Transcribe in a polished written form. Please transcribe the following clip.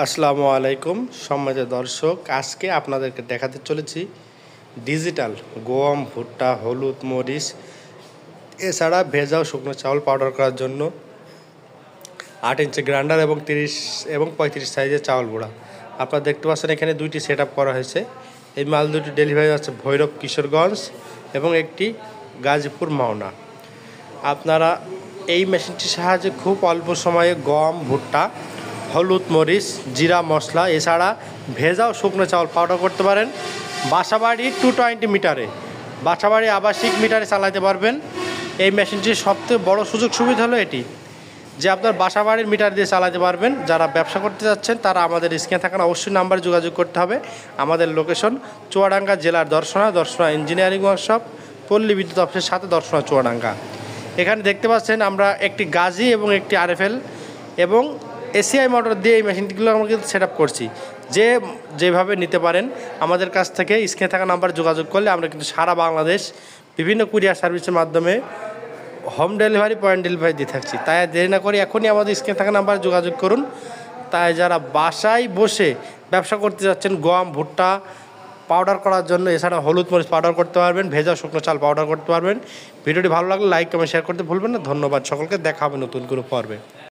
আসসালামু আলাইকুম সম্মানিত দর্শক, আজকে আপনাদেরকে দেখাতে চলেছি ডিজিটাল গম, ভুট্টা, হলুদ, মরিচ এছাড়া ভেজা ও শুকনো চাউল পাউডার করার জন্য 8 ইঞ্চি গ্রাইন্ডার এবং 30 এবং 35 সাইজের চাউল গুঁড়া। আপনারা দেখতে পাচ্ছেন এখানে দুইটি সেট আপ করা হয়েছে। এই মাল দুটি ডেলিভারি আছে ভৈরব কিশোরগঞ্জ এবং একটি গাজীপুর মাওনা। আপনারা এই মেশিনটির সাহায্যে খুব অল্প সময়ে গম, ভুট্টা, হলুদ, মরিচ, জিরা মশলা এছাড়া ভেজা ও শুকনো চাউল পাউডার করতে পারেন। বাসাবাড়ি 220 মিটারে, বাসাবাড়ি আবাসিক মিটারে চালাতে পারবেন। এই মেশিনটির সবথেকে বড় সুযোগ সুবিধা হলো এটি যে আপনার বাসাবাড়ির মিটার দিয়ে চালাতে পারবেন। যারা ব্যবসা করতে যাচ্ছেন তারা আমাদের স্ক্রিনে থাকা অবশ্যই নাম্বারে যোগাযোগ করতে হবে। আমাদের লোকেশন চুয়াডাঙ্গা জেলার দর্শনা ইঞ্জিনিয়ারিং ওয়ার্কশপ, পল্লী বিদ্যুৎ অফিসের সাথে দর্শনা চুয়াডাঙ্গা। এখানে দেখতে পাচ্ছেন আমরা একটি গাজি এবং একটি আরএফএল এবং এসিআই মোটর দিয়ে এই মেশিনগুলো আমরা কিন্তু সেট আপ করছি। যেভাবে নিতে পারেন আমাদের কাছ থেকে স্ক্রিনে থাকা নাম্বার যোগাযোগ করলে আমরা কিন্তু সারা বাংলাদেশ বিভিন্ন কুরিয়ার সার্ভিসের মাধ্যমে হোম ডেলিভারি, পয়েন্ট ডেলিভারি দিয়ে থাকছি। তাই দেরি না করে এখনই আমাদের স্ক্রিনে থাকা নাম্বার যোগাযোগ করুন। তাই যারা বাসায় বসে ব্যবসা করতে যাচ্ছেন গম, ভুট্টা পাউডার করার জন্য, এছাড়া হলুদ, মরিচ পাউডার করতে পারবেন, ভেজা শুকনো চাল পাউডার করতে পারবেন। ভিডিওটি ভালো লাগলে লাইক, কমেন্ট, শেয়ার করতে ভুলবেন না। ধন্যবাদ সকলকে, দেখা হবে নতুন কোনো পর্বে।